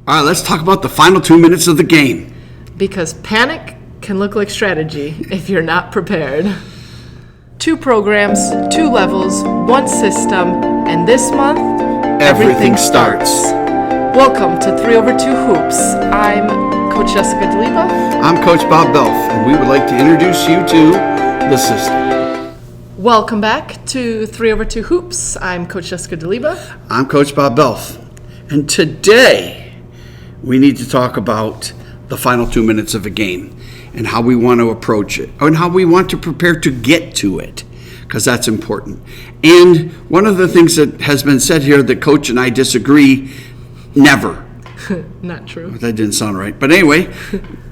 All right, let's talk about the final 2 minutes of the game. Because panic can look like strategy if you're not prepared. 2 programs, 2 levels, 1 system, and this month, Everything starts. Welcome to 3 over 2 Hoops. I'm Coach Jessica DeLiba. I'm Coach Bob Belf, and we would like to introduce you to the system. Welcome back to 3 over 2 Hoops. I'm Coach Jessica DeLiba. I'm Coach Bob Belf, and today we need to talk about the final 2 minutes of a game and how we want to approach it and how we want to prepare to get to it, because that's important. And one of the things that has been said here that Coach and I disagree, never. Not true. That didn't sound right. But anyway,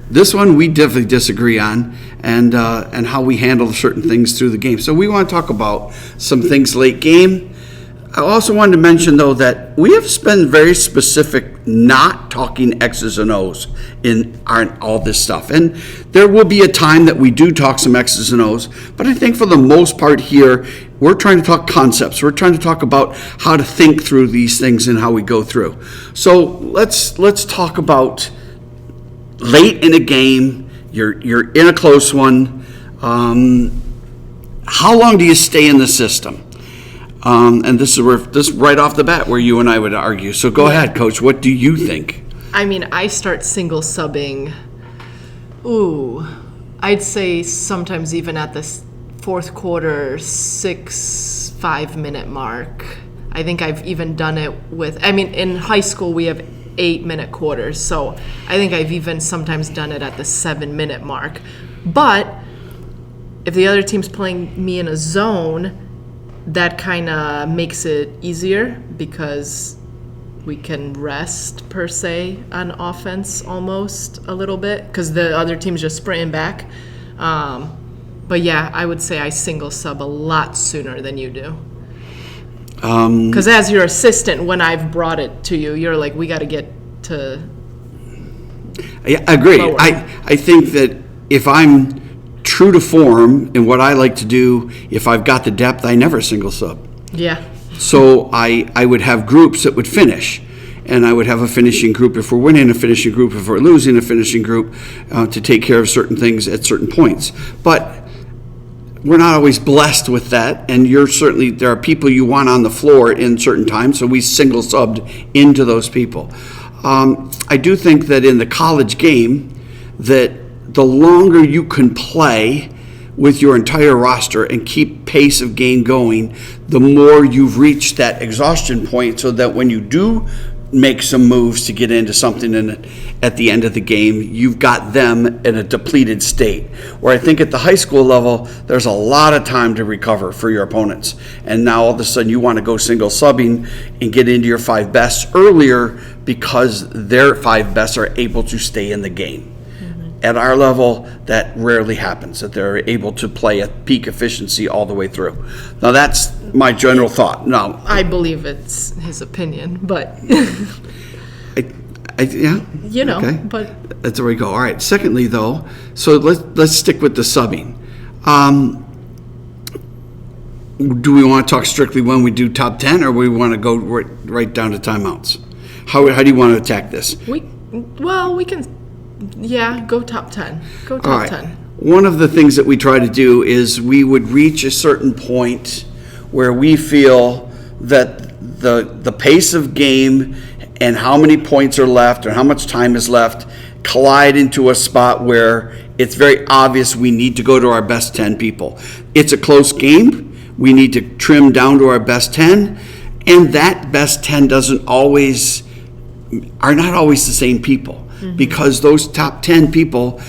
this one we definitely disagree on, and how we handle certain things through the game. So we want to talk about some things late game. I also wanted to mention, though, that we have been very specific not talking X's and O's in all this stuff. And there will be a time that we do talk some X's and O's, but I think for the most part here, we're trying to talk concepts. We're trying to talk about how to think through these things and how we go through. So let's talk about late in a game. You're in a close one. How long do you stay in the system? And this is right off the bat where you and I would argue. So go ahead, Coach. What do you think? I mean, I start single subbing. I'd say sometimes even at the fourth quarter, 5-minute mark. I think I've even done it in high school we have 8-minute quarters. So I think I've even sometimes done it at the 7-minute mark. But if the other team's playing me in a zone, that kind of makes it easier because we can rest, per se, on offense almost a little bit because the other team's just sprinting back. But yeah, I would say I single sub a lot sooner than you do. Because as your assistant, when I've brought it to you, you're like, we got to get to. I agree. Lower. I think that if I'm true to form and what I like to do, if I've got the depth, I never single sub. Yeah. So I would have groups that would finish, and I would have a finishing group if we're winning, a finishing group if we're losing, a finishing group to take care of certain things at certain points. But we're not always blessed with that, and there are people you want on the floor in certain times, so we single subbed into those people. I do think that in the college game that the longer you can play with your entire roster and keep pace of game going, the more you've reached that exhaustion point, so that when you do make some moves to get into something at the end of the game, you've got them in a depleted state. Where I think at the high school level, there's a lot of time to recover for your opponents. And now all of a sudden you want to go single subbing and get into your 5 best earlier because their 5 best are able to stay in the game. At our level, that rarely happens, that they're able to play at peak efficiency all the way through. Now, that's my general thought. Now, I believe it's his opinion, but yeah, okay. But That's where we go. All right. Secondly, though, so let's stick with the subbing. Do we want to talk strictly when we do top 10, or we want to go right down to timeouts? How do you want to attack this? we can. Yeah, go top 10. Go top All right. 10. One of the things that we try to do is we would reach a certain point where we feel that the pace of game and how many points are left or how much time is left collide into a spot where it's very obvious we need to go to our best 10 people. It's a close game. We need to trim down to our best 10, and that best 10 are not always the same people. Because those top 10 people,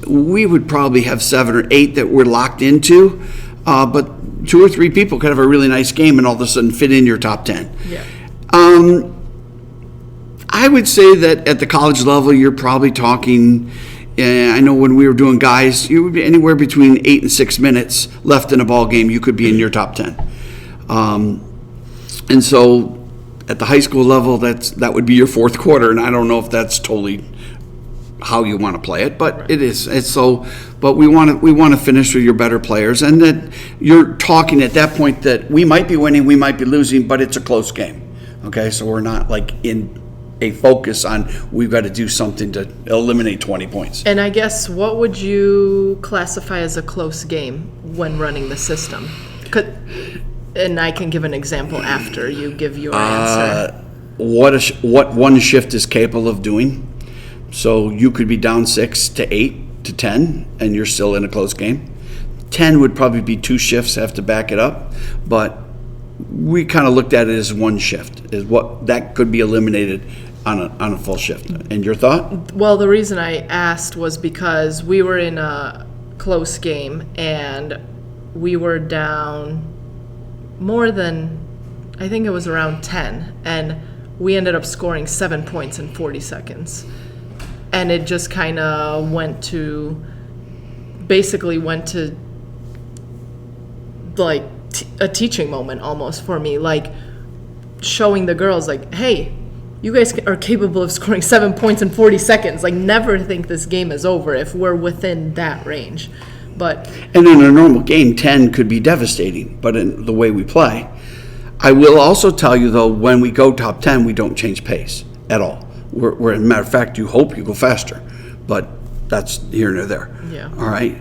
we would probably have 7 or 8 that we're locked into, but 2 or 3 people could have a really nice game and all of a sudden fit in your top 10. Yeah. I would say that at the college level, you're probably talking, I know when we were doing guys, you would be anywhere between 8 and 6 minutes left in a ball game, you could be in your top 10. And so at the high school level, that would be your fourth quarter, and I don't know if that's totally how you want to play it, but right. It is. It's so. But we want to finish with your better players, and that you're talking at that point that we might be winning, we might be losing, but it's a close game. Okay, so we're not like in a focus on, we've got to do something to eliminate 20 points. And I guess, what would you classify as a close game when running the system? And I can give an example after you give your answer. What one shift is capable of doing. So you could be down 6 to 8 to 10, and you're still in a close game. 10 would probably be 2 shifts, have to back it up, but we kind of looked at it as one shift, is what that could be eliminated on a full shift. And your thought? Well, the reason I asked was because we were in a close game, and we were down more than, I think it was around 10, and we ended up scoring 7 points in 40 seconds. And it just kind of basically went to like a teaching moment almost for me, like showing the girls like, hey, you guys are capable of scoring 7 points in 40 seconds. Like, never think this game is over if we're within that range. And in a normal game, 10 could be devastating, but in the way we play, I will also tell you though, when we go top 10, we don't change pace at all. We're as a matter of fact, you hope you go faster, but that's here and there. Yeah. All right.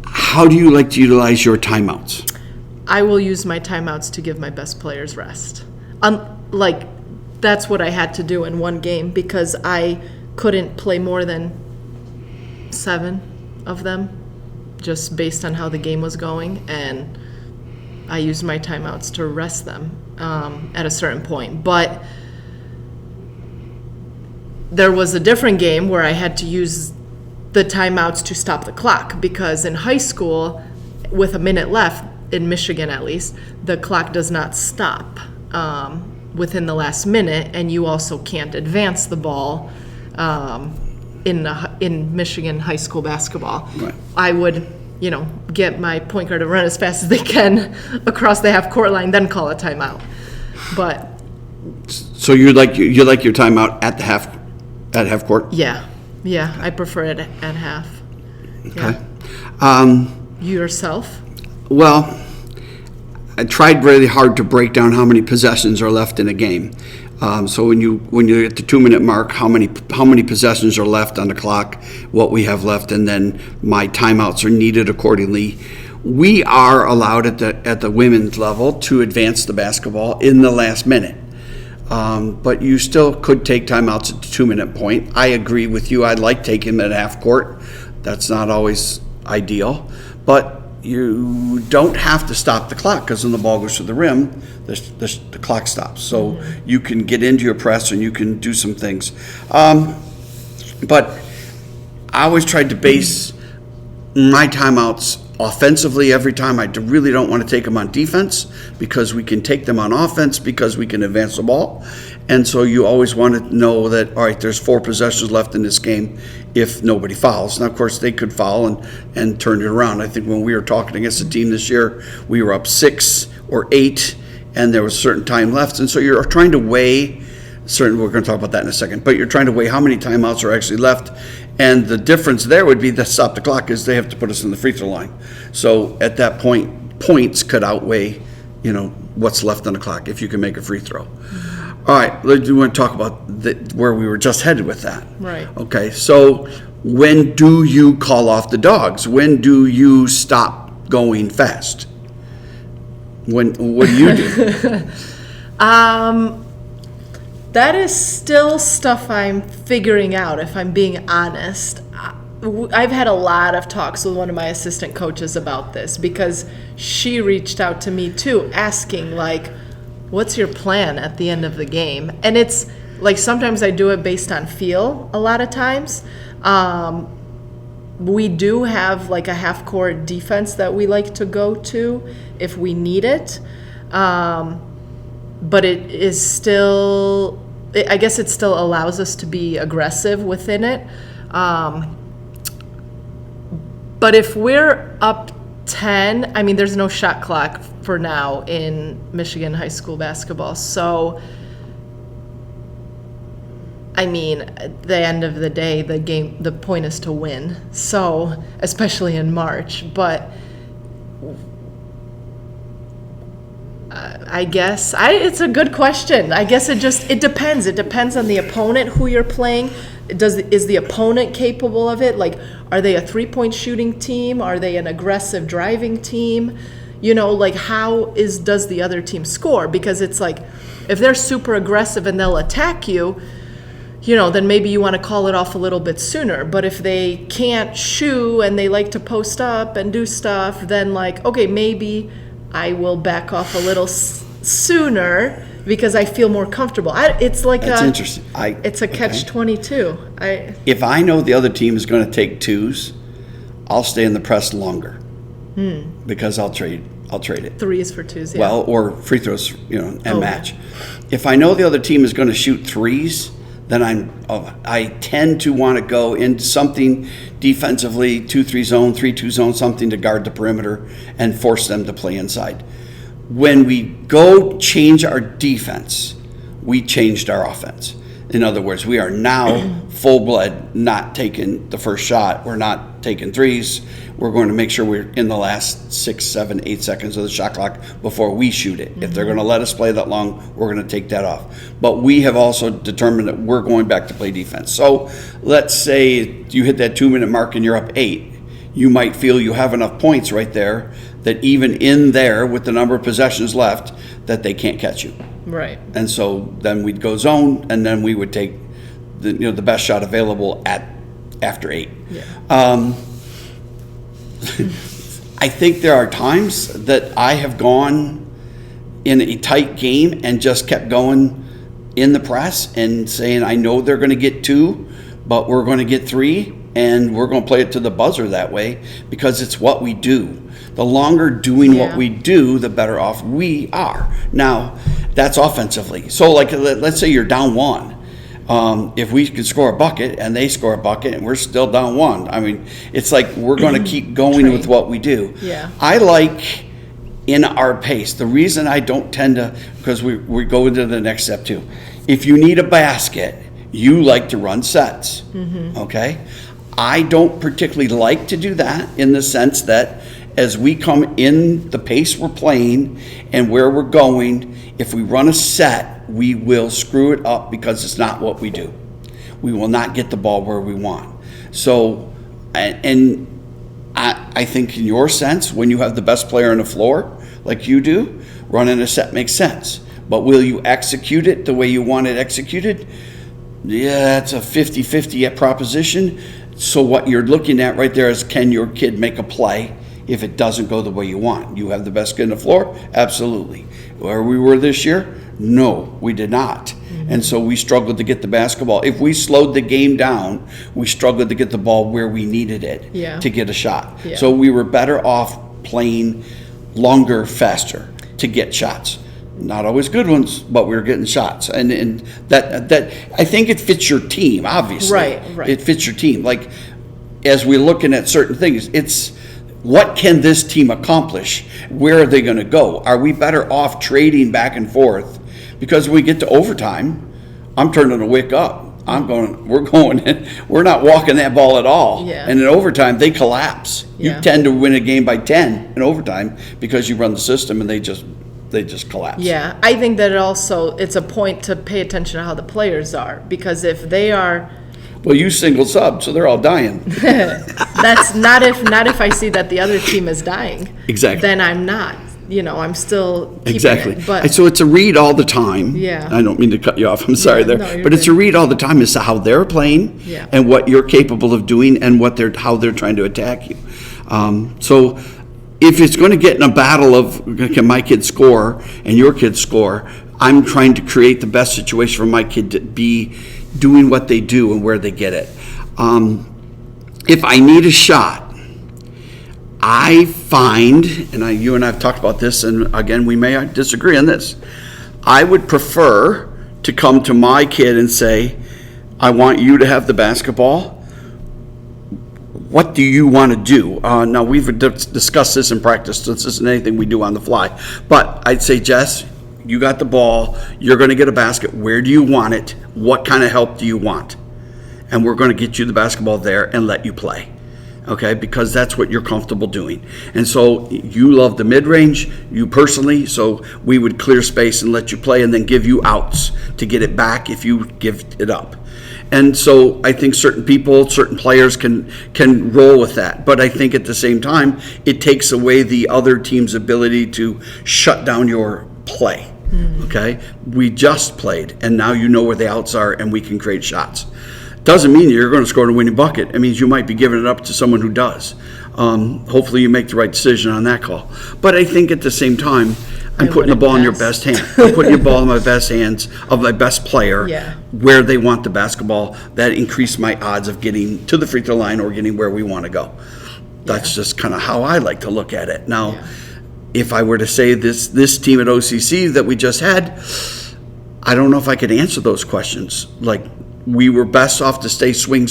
How do you like to utilize your timeouts? I will use my timeouts to give my best players rest. That's what I had to do in one game because I couldn't play more than 7 of them, just based on how the game was going, and I used my timeouts to rest them at a certain point. But there was a different game where I had to use the timeouts to stop the clock, because in high school, with a minute left, in Michigan at least, the clock does not stop within the last minute, and you also can't advance the ball in Michigan high school basketball. Right. I would, get my point guard to run as fast as they can across the half court line, then call a timeout. But so you like your timeout at the half court? Yeah, I prefer it at half. Okay. You yourself? Well, I tried really hard to break down how many possessions are left in a game. So when you get the 2-minute mark, how many possessions are left on the clock, what we have left, and then my timeouts are needed accordingly. We are allowed at the women's level to advance the basketball in the last minute. But you still could take timeouts at the 2-minute point. I agree with you. I'd like taking them at half court. That's not always ideal. But you don't have to stop the clock, because when the ball goes to the rim, the clock stops. So you can get into your press and you can do some things. But I always tried to base my timeouts offensively every time. I really don't want to take them on defense, because we can take them on offense because we can advance the ball. And so you always want to know that, all right, there's 4 possessions left in this game if nobody fouls. Now, of course, they could foul and turn it around. I think when we were talking against the team this year, we were up 6 or 8, and there was a certain time left. And so you're trying to weigh, we're going to talk about that in a second, but you're trying to weigh how many timeouts are actually left. And the difference there would be that stop the clock is they have to put us in the free throw line. So at that point, points could outweigh, what's left on the clock if you can make a free throw. All right, we want to talk about where we were just headed with that. Right. Okay, so when do you call off the dogs? When do you stop going fast? What do you do? That is still stuff I'm figuring out, if I'm being honest. I've had a lot of talks with one of my assistant coaches about this, because she reached out to me too, asking what's your plan at the end of the game? And it's like, sometimes I do it based on feel a lot of times. We do have a half court defense that we like to go to if we need it. But it is still, I guess it still allows us to be aggressive within it. But if we're up 10, there's no shot clock for now in Michigan high school basketball. So, at the end of the day, the point is to win. So, especially in March. But I guess it's a good question. I guess it depends. It depends on the opponent who you're playing. Is the opponent capable of it? Like, are they a 3-point shooting team? Are they an aggressive driving team? Like does the other team score? Because it's like, if they're super aggressive and they'll attack you, then maybe you want to call it off a little bit sooner. But if they can't shoot and they like to post up and do stuff, then like, okay, maybe I will back off a little sooner because I feel more comfortable. It's like That's interesting. It's a catch-22. If I know the other team is going to take twos, I'll stay in the press longer because I'll trade it. Threes for twos, yeah. Well, or free throws, and match. If I know the other team is going to shoot threes, then I tend to want to go into something defensively, 2-3 zone, 3-2 zone, something to guard the perimeter and force them to play inside. When we go change our defense, we changed our offense. In other words, we are now full-blood not taking the first shot. We're not taking threes. We're going to make sure we're in the last 6, 7, 8 seconds of the shot clock before we shoot it. If they're going to let us play that long, we're going to take that off. But we have also determined that we're going back to play defense. So let's say you hit that 2-minute mark and you're up 8. You might feel you have enough points right there that even in there with the number of possessions left that they can't catch you. Right. And so then we'd go zone, and then we would take the best shot available after 8. Yeah. I think there are times that I have gone in a tight game and just kept going in the press and saying, I know they're going to get 2, but we're going to get 3, and we're going to play it to the buzzer that way because it's what we do. The longer doing what we do, the better off we are. Now, that's offensively. So, like, let's say you're down 1. If we can score a bucket and they score a bucket and we're still down 1, I mean, it's like we're going to keep going with what we do. Yeah. I like in our pace. The reason I don't tend to, because we go into the next step too. If you need a basket, you like to run sets. Okay? I don't particularly like to do that in the sense that as we come in the pace we're playing and where we're going, if we run a set, we will screw it up because it's not what we do. We will not get the ball where we want. So, and I think in your sense, when you have the best player on the floor, like you do, running a set makes sense. But will you execute it the way you want it executed? Yeah, it's a 50-50 proposition. So what you're looking at right there is, can your kid make a play if it doesn't go the way you want? You have the best kid on the floor? Absolutely. Where we were this year? No, we did not. And so we struggled to get the basketball. If we slowed the game down, we struggled to get the ball where we needed it to get a shot. Yeah. So we were better off playing longer, faster to get shots. Not always good ones, but we were getting shots. And that I think it fits your team, obviously. Right. It fits your team. Like, as we're looking at certain things, it's what can this team accomplish? Where are they going to go? Are we better off trading back and forth? Because when we get to overtime, I'm turning the wick up. We're not walking that ball at all. Yeah. And in overtime, they collapse. Yeah. You tend to win a game by 10 in overtime because you run the system and they just collapse. Yeah, I think that it's a point to pay attention to how the players are, because if they are... Well, you single sub, so they're all dying. That's not if I see that the other team is dying. Exactly. Then I'm not. I'm still keeping exactly. it. But so it's a read all the time. Yeah. I don't mean to cut you off. I'm sorry there. No, but it's a read all the time as to how they're playing and what you're capable of doing and how they're trying to attack you. So if it's going to get in a battle of, can my kid score and your kid score, I'm trying to create the best situation for my kid to be doing what they do and where they get it. If I need a shot, I find, and you and I have talked about this, and again, we may disagree on this, I would prefer to come to my kid and say, I want you to have the basketball. What do you want to do? Now, we've discussed this in practice, so this isn't anything we do on the fly. But I'd say, Jess, you got the ball. You're going to get a basket. Where do you want it? What kind of help do you want? And we're going to get you the basketball there and let you play. okay, because that's what you're comfortable doing. And so you love the mid-range, you personally, so we would clear space and let you play and then give you outs to get it back if you give it up. And so I think certain people, certain players can roll with that. But I think at the same time, it takes away the other team's ability to shut down your play. Okay? We just played, and now you know where the outs are, and we can create shots. Doesn't mean you're going to score a winning bucket. It means you might be giving it up to someone who does. Hopefully you make the right decision on that call. But I think at the same time, I'm putting the ball in your best hand. I'm putting your ball in my best hands of my best player where they want the basketball. That increased my odds of getting to the free throw line or getting where we want to go. That's just kind of how I like to look at it. Now, if I were to say this team at OCC that we just had, I don't know if I could answer those questions. Like, we were best off to stay swing,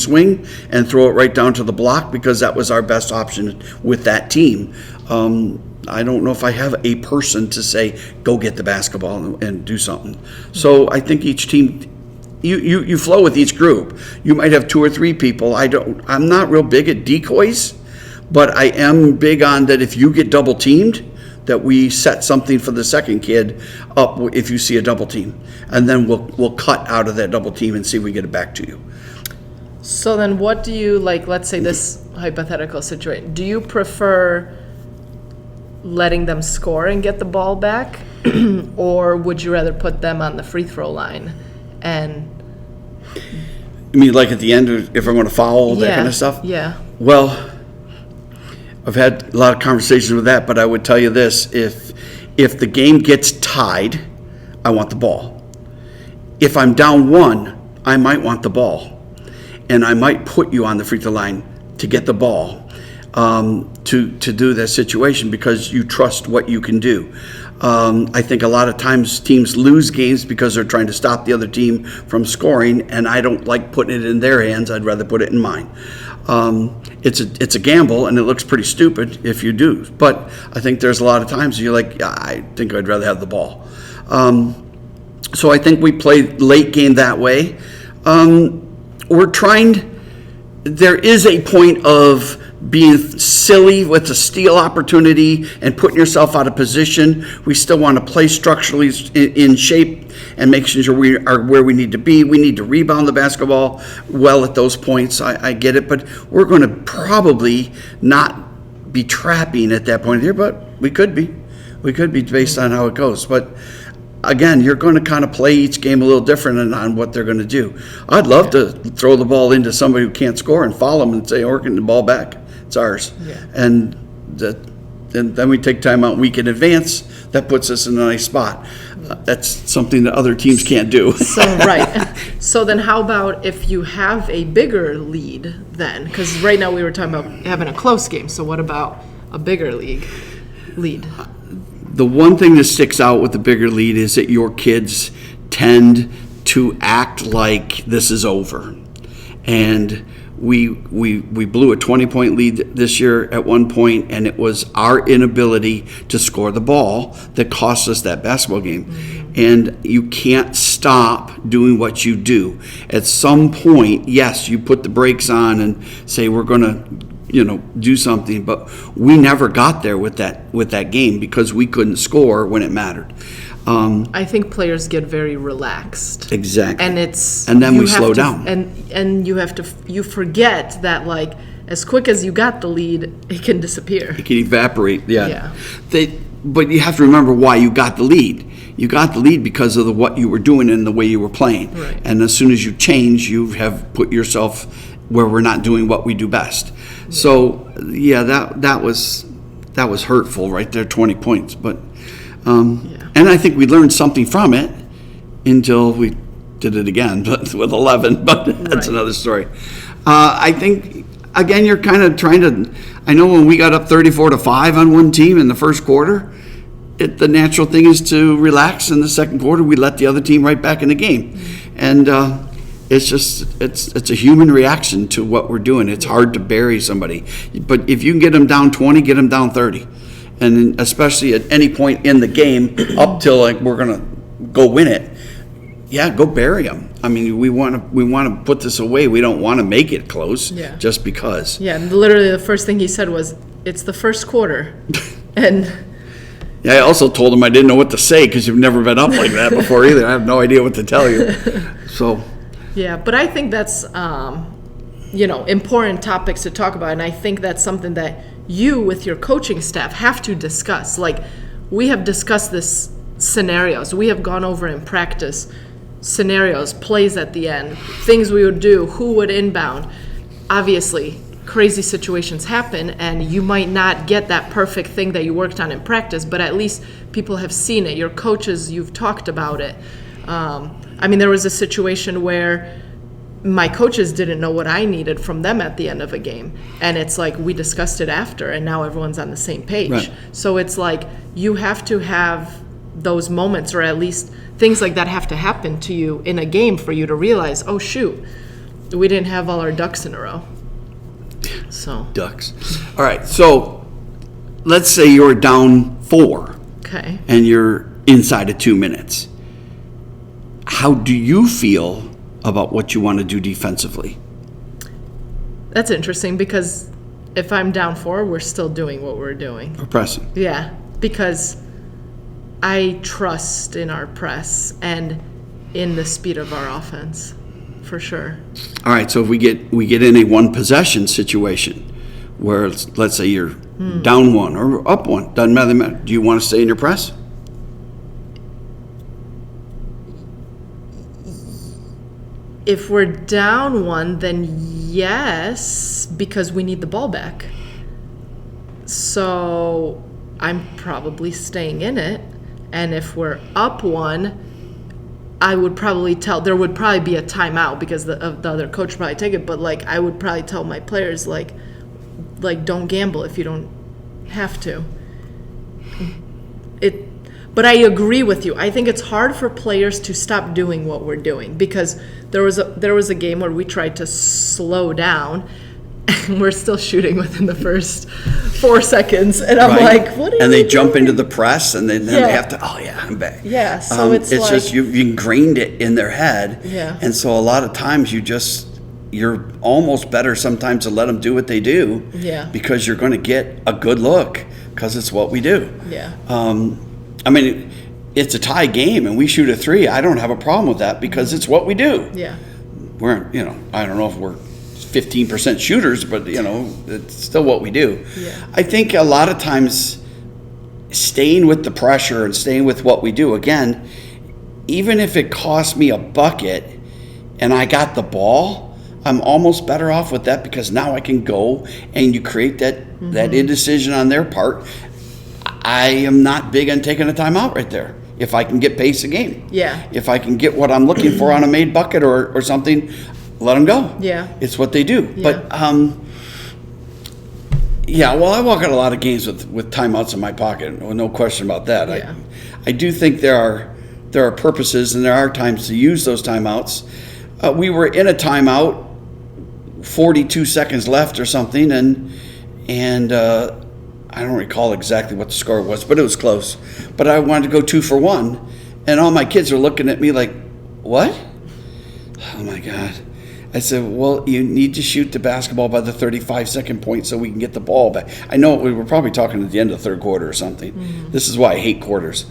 and throw it right down to the block because that was our best option with that team. I don't know if I have a person to say, go get the basketball and do something. So I think each team, you flow with each group. You might have 2 or 3 people. I'm not real big at decoys, but I am big on that if you get double teamed, that we set something for the second kid up if you see a double team. And then we'll cut out of that double team and see if we get it back to you. So then what do you, like, let's say this hypothetical situation, do you prefer letting them score and get the ball back? Or would you rather put them on the free throw line? And you mean like at the end, if I'm going to foul, that kind of stuff? Yeah. Well, I've had a lot of conversations with that, but I would tell you this: if the game gets tied, I want the ball. If I'm down 1, I might want the ball, and I might put you on the free throw line to get the ball to do that situation because you trust what you can do. I think a lot of times teams lose games because they're trying to stop the other team from scoring, and I don't like putting it in their hands. I'd rather put it in mine. It's a gamble, and it looks pretty stupid if you do. But I think there's a lot of times you're like, I think I'd rather have the ball. So I think we play late game that way. There is a point of being silly with a steal opportunity and putting yourself out of position. We still want to play structurally in shape and making sure we are where we need to be. We need to rebound the basketball well at those points. I get it, but we're going to probably not be trapping at that point here, but we could be. We could be based on how it goes. But again, you're going to kind of play each game a little different on what they're going to do. I'd love to throw the ball into somebody who can't score and foul them and say, we're getting the ball back. It's ours. And then we take time out week in advance. That puts us in a nice spot. That's something that other teams can't do. So then how about if you have a bigger lead then? Because right now we were talking about having a close game. So what about a bigger lead? The one thing that sticks out with the bigger lead is that your kids tend to act like this is over. And we blew a 20-point lead this year at one point, and it was our inability to score the ball that cost us that basketball game. And you can't stop doing what you do. At some point, yes, you put the brakes on and say we're going to do something, but we never got there with that game because we couldn't score when it mattered. I think players get very relaxed. Exactly. And then we slow down. And you forget that, like, as quick as you got the lead, it can disappear. It can evaporate. Yeah. But you have to remember why you got the lead. You got the lead because of what you were doing and the way you were playing. Right. And as soon as you change, you have put yourself where we're not doing what we do best. So that was hurtful right there, 20 points. But and I think we learned something from it until we did it again, but with 11. But that's another story. I think again you're kind of trying to. I know when we got up 34-5 on one team in the first quarter, the natural thing is to relax. In the second quarter, we let the other team right back in the game, and. It's just it's a human reaction to what we're doing. It's hard to bury somebody, but if you can get them down 20, get them down 30, and especially at any point in the game up till like we're gonna go win it, yeah, go bury them. I mean, we want to put this away. We don't want to make it close just because. Yeah, and literally the first thing he said was, "It's the first quarter," and. Yeah, I also told him I didn't know what to say because you've never been up like that before either. I have no idea what to tell you. So. Yeah, but I think that's, important topics to talk about. And I think that's something that you, with your coaching staff, have to discuss. Like, we have discussed this scenarios. We have gone over in practice scenarios, plays at the end, things we would do, who would inbound. Obviously, crazy situations happen, and you might not get that perfect thing that you worked on in practice, but at least people have seen it. Your coaches, you've talked about it. There was a situation where my coaches didn't know what I needed from them at the end of a game, and it's like we discussed it after, and now everyone's on the same page. Right. So it's like you have to have those moments, or at least things like that have to happen to you in a game for you to realize, oh shoot, we didn't have all our ducks in a row. So Ducks. All right, so let's say you're down 4. Okay. And you're inside of 2 minutes. How do you feel about what you want to do defensively? That's interesting, because if I'm down 4, we're still doing what we're doing. Or pressing? Yeah, because I trust in our press and in the speed of our offense, for sure. All right, so if we get in a one possession situation where let's say you're down 1 or up 1, doesn't matter. Do you want to stay in your press? If we're down 1, then yes, because we need the ball back. So I'm probably staying in it. And if we're up 1, I would probably there would probably be a timeout because the other coach would probably take it. But like, I would probably tell my players, like don't gamble if you don't have to. But I agree with you. I think it's hard for players to stop doing what we're doing, because there was a game where we tried to slow down, and we're still shooting within the first 4 seconds, and I'm like, what are you And they doing? jump into the press, and then they have to, oh yeah, I'm back. Yeah, so it's like, just you've ingrained it in their head. Yeah. And so a lot of times you're almost better sometimes to let them do what they do. Yeah. Because you're going to get a good look, because it's what we do. Yeah. It's a tie game and we shoot a 3. I don't have a problem with that because it's what we do. Yeah. We're, I don't know if we're 15% shooters, but it's still what we do. Yeah. I think a lot of times staying with the pressure and staying with what we do, again, even if it costs me a bucket and I got the ball, I'm almost better off with that, because now I can go and you create that indecision on their part. I am not big on taking a timeout right there if I can get pace a game. Yeah. If I can get what I'm looking for on a made bucket or something, let them go. Yeah. It's what they do. Yeah. But, I walk out a lot of games with timeouts in my pocket. No question about that. Yeah. I do think there are purposes and there are times to use those timeouts. We were in a timeout, 42 seconds left or something, and I don't recall exactly what the score was, but it was close. But I wanted to go 2 for 1, and all my kids are looking at me like, what? Oh my God. I said, well, you need to shoot the basketball by the 35-second point so we can get the ball back. I know we were probably talking at the end of the third quarter or something. Mm-hmm. This is why I hate quarters.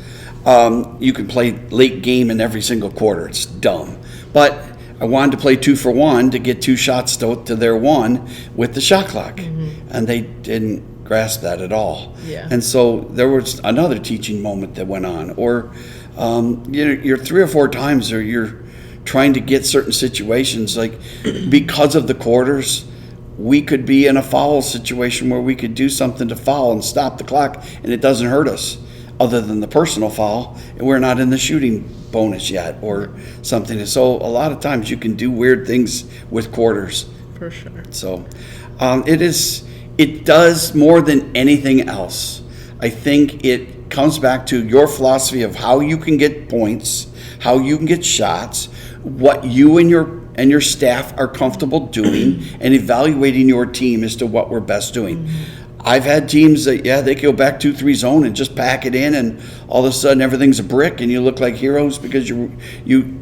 You can play late game in every single quarter. It's dumb. But I wanted to play 2 for 1 to get 2 shots to their 1 with the shot clock. Mm-hmm. And they didn't grasp that at all. Yeah. And so there was another teaching moment that went on. Or you're 3 or 4 times, or you're trying to get certain situations, like because of the quarters, we could be in a foul situation where we could do something to foul and stop the clock, and it doesn't hurt us other than the personal foul, and we're not in the shooting bonus yet or something. And so a lot of times you can do weird things with quarters. For sure. So it does more than anything else. I think it comes back to your philosophy of how you can get points, how you can get shots, what you and your staff are comfortable doing, and evaluating your team as to what we're best doing. I've had teams that, yeah, they go back 2-3 zone and just pack it in, and all of a sudden everything's a brick, and you look like heroes because you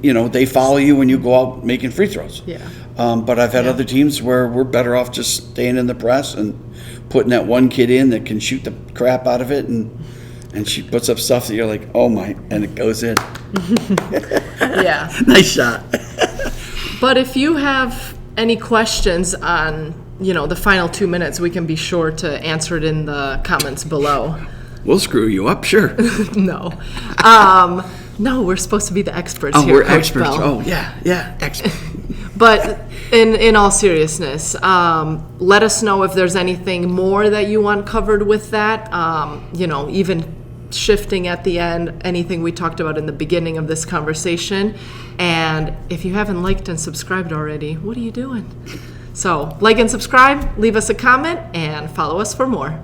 know they follow you when you go out making free throws. Yeah. But I've had other teams where we're better off just staying in the press and putting that one kid in that can shoot the crap out of it, and she puts up stuff that you're like, oh my, and it goes in. Yeah. Nice shot. But if you have any questions on, the final 2 minutes, we can be sure to answer it in the comments below. We'll screw you up, sure. No. No, we're supposed to be the experts Oh, here, we're Coach experts. Bell. Oh, yeah, experts. But in all seriousness, let us know if there's anything more that you want covered with that. Even shifting at the end, anything we talked about in the beginning of this conversation. And if you haven't liked and subscribed already, what are you doing? So like and subscribe, leave us a comment, and follow us for more.